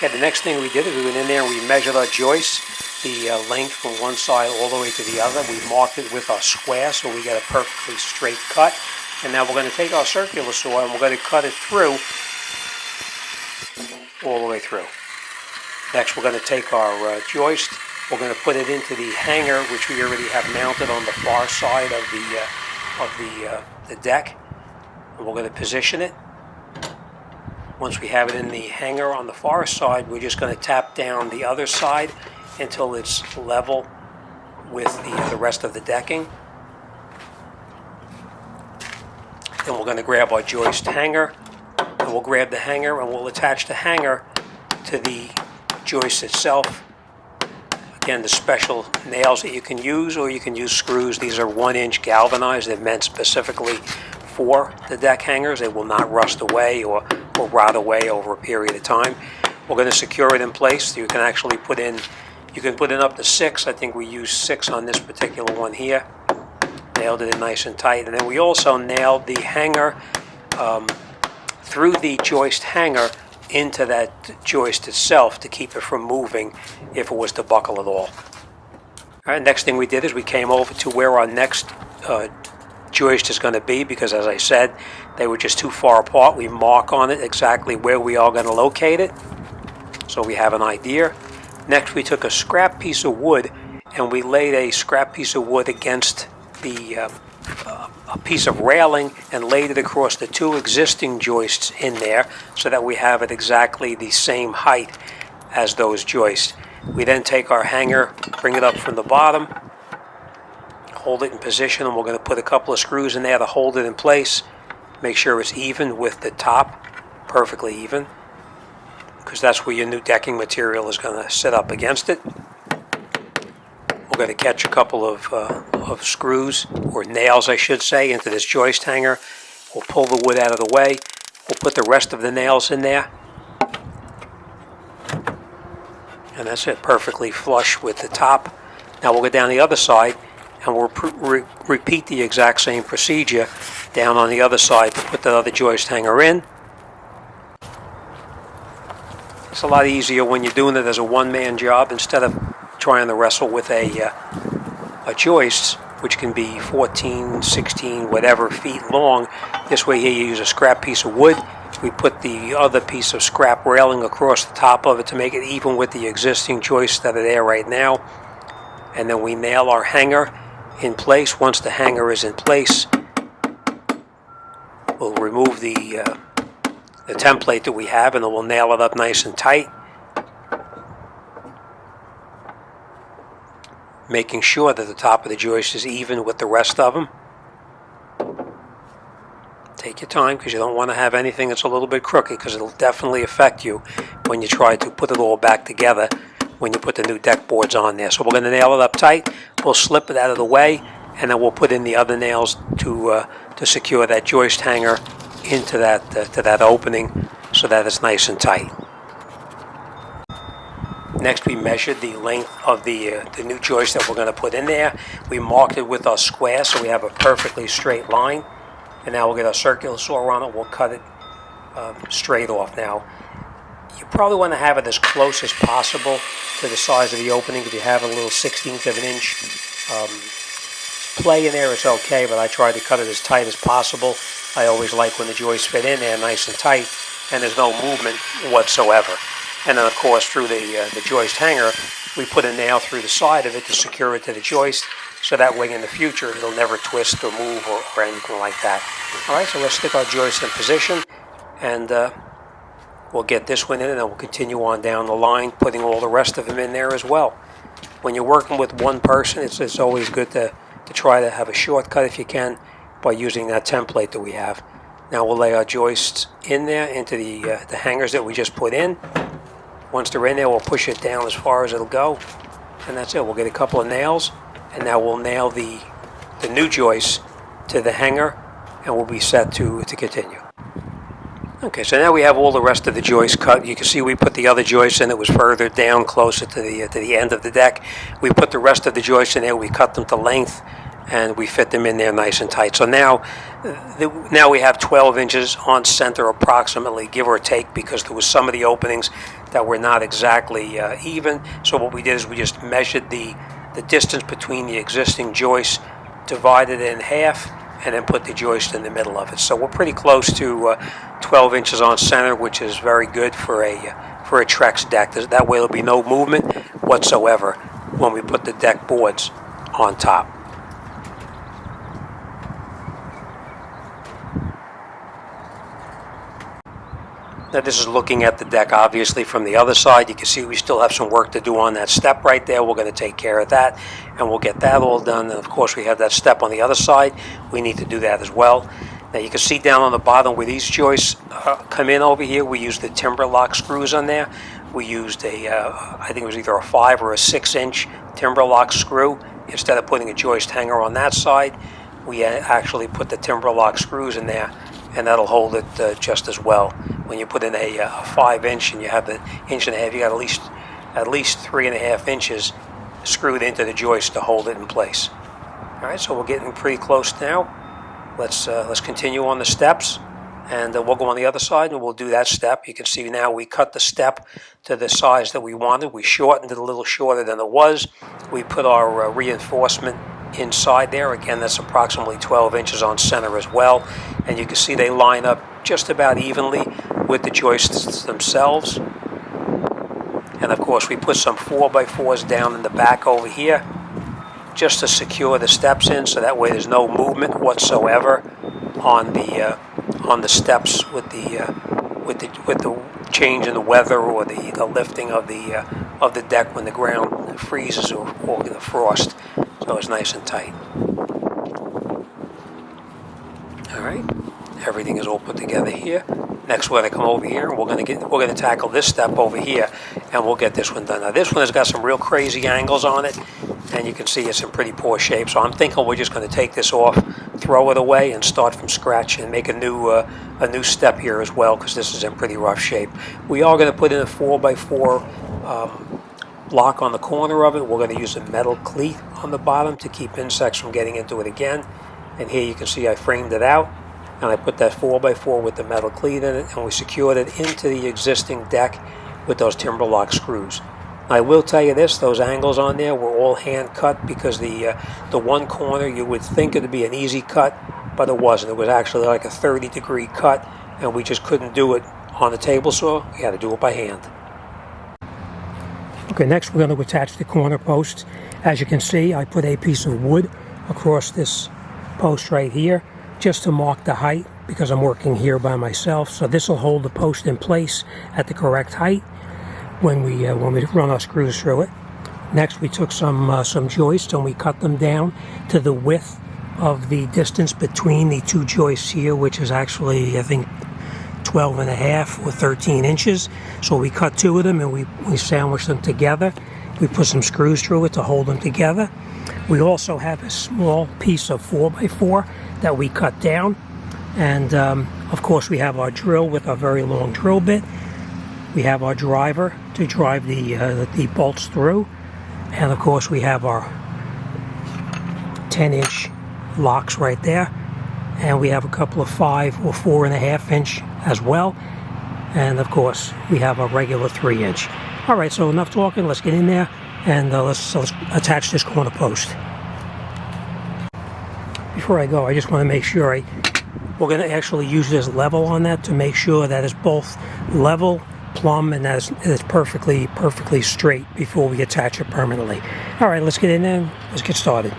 Okay, the next thing we did is we went in there and we measured our joists, the length from one side all the way to the other. We marked it with our square so we get a perfectly straight cut. And now we're going to take our circular saw and we're going to cut it through, all the way through. Next we're going to take our joist, we're going to put it into the hanger which we already have mounted on the far side of the deck. And we're going to position it. Once we have it in the hanger on the far side, we're just going to tap down the other side until it's level with the rest of the decking. Then we're going to grab our joist hanger, and we'll grab the hanger and we'll attach the hanger to the joist itself. Again, the special nails that you can use, or you can use screws. These are 1-inch galvanized. They're meant specifically for the deck hangers. They will not rust away or rot away over a period of time. We're going to secure it in place. You can actually put in up to 6. I think we used 6 on this particular one here. Nailed it in nice and tight. And then we also nailed the hanger through the joist hanger into that joist itself to keep it from moving if it was to buckle at all. All right, next thing we did is we came over to where our next joist is going to be, because as I said, they were just too far apart. We mark on it exactly where we are going to locate it, so we have an idea. Next we took a scrap piece of wood and we laid a scrap piece of wood against a piece of railing and laid it across the 2 existing joists in there so that we have it exactly the same height as those joists. We then take our hanger, bring it up from the bottom, hold it in position, and we're going to put a couple of screws in there to hold it in place. Make sure it's even with the top, perfectly even, because that's where your new decking material is going to sit up against it. We're going to catch a couple of screws, or nails I should say, into this joist hanger. We'll pull the wood out of the way. We'll put the rest of the nails in there. And that's it, perfectly flush with the top. Now we'll go down the other side and we'll repeat the exact same procedure down on the other side to put the other joist hanger in. It's a lot easier when you're doing it as a one-man job instead of trying to wrestle with a joist, which can be 14, 16, whatever feet long. This way here you use a scrap piece of wood. We put the other piece of scrap railing across the top of it to make it even with the existing joists that are there right now. And then we nail our hanger in place. Once the hanger is in place, we'll remove the template that we have, and then we'll nail it up nice and tight, making sure that the top of the joist is even with the rest of them. Take your time, because you don't want to have anything that's a little bit crooked, because it'll definitely affect you when you try to put it all back together when you put the new deck boards on there. So we're going to nail it up tight. We'll slip it out of the way, and then we'll put in the other nails to secure that joist hanger into that opening so that it's nice and tight. Next we measured the length of the new joist that we're going to put in there. We marked it with our square so we have a perfectly straight line. And now we'll get our circular saw on it. We'll cut it straight off. Now, you probably want to have it as close as possible to the size of the opening. If you have a little 1/16 of an inch play in there, it's okay, but I try to cut it as tight as possible. I always like when the joists fit in there nice and tight and there's no movement whatsoever. And then, of course, through the joist hanger, we put a nail through the side of it to secure it to the joist, so that way in the future it'll never twist or move or anything like that. All right, so let's stick our joist in position, and we'll get this one in, and then we'll continue on down the line, putting all the rest of them in there as well. When you're working with one person, it's always good to try to have a shortcut if you can by using that template that we have. Now we'll lay our joists in there into the hangers that we just put in. Once they're in there, we'll push it down as far as it'll go, and that's it. We'll get a couple of nails, and now we'll nail the new joist to the hanger, and we'll be set to continue. Okay, so now we have all the rest of the joists cut. You can see we put the other joist in that was further down, closer to the end of the deck. We put the rest of the joists in there. We cut them to length, and we fit them in there nice and tight. So now we have 12 inches on center approximately, give or take, because there was some of the openings that were not exactly even. So what we did is we just measured the distance between the existing joists, divided it in half, and then put the joist in the middle of it. So we're pretty close to 12 inches on center, which is very good for a Trex deck. That way there'll be no movement whatsoever when we put the deck boards on top. Now this is looking at the deck obviously from the other side. You can see we still have some work to do on that step right there. We're going to take care of that and we'll get that all done. And of course we have that step on the other side. We need to do that as well. Now you can see down on the bottom where these joists come in over here, we used the timber lock screws on there. We used I think it was either a 5 or a 6 inch timber lock screw. Instead of putting a joist hanger on that side, we actually put the timber lock screws in there, and that'll hold it just as well. When you put in a 5 inch and you have the 1.5 inches, you got at least 3.5 inches screwed into the joist to hold it in place. All right, so we're getting pretty close now. Let's continue on the steps, and we'll go on the other side and we'll do that step. You can see now we cut the step to the size that we wanted. We shortened it a little shorter than it was. We put our reinforcement inside there. Again, that's approximately 12 inches on center as well, and you can see they line up just about evenly with the joists themselves. And of course we put some 4x4s down in the back over here just to secure the steps in, so that way there's no movement whatsoever on the steps with the change in the weather or the lifting of the deck when the ground freezes or the frost. So it's nice and tight. All right, everything is all put together here. Next, we're going to come over here and we're going to tackle this step over here, and we'll get this one done. Now, this one has got some real crazy angles on it, and you can see it's in pretty poor shape. So I'm thinking we're just going to take this off, throw it away, and start from scratch and make a new step here as well, because this is in pretty rough shape. We are going to put in a 4x4 block on the corner of it. We're going to use a metal cleat on the bottom to keep insects from getting into it again. And here you can see I framed it out, and I put that 4x4 with the metal cleat in it, and we secured it into the existing deck with those timber lock screws. I will tell you this, those angles on there were all hand cut, because the one corner you would think it would be an easy cut, but it wasn't. It was actually like a 30-degree cut, and we just couldn't do it on the table saw. We had to do it by hand. Okay, next we're going to attach the corner posts. As you can see, I put a piece of wood across this post right here just to mark the height, because I'm working here by myself. So this will hold the post in place at the correct height when we run our screws through it. Next, we took some joists and we cut them down to the width of the distance between the two joists here, which is actually, I think, 12.5 or 13 inches. So we cut 2 of them and we sandwiched them together. We put some screws through it to hold them together. We also have a small piece of 4x4 that we cut down. And of course we have our drill with a very long drill bit. We have our driver to drive the bolts through. And of course we have our 10-inch locks right there. And we have a couple of 5 or 4.5 inch as well. And of course we have a regular 3-inch. All right, so enough talking. Let's get in there and let's attach this corner post. Before I go, I just want to make sure we're going to actually use this level on that to make sure that it's both level, plumb, and that it's perfectly straight before we attach it permanently. All right, let's get in there and let's get started.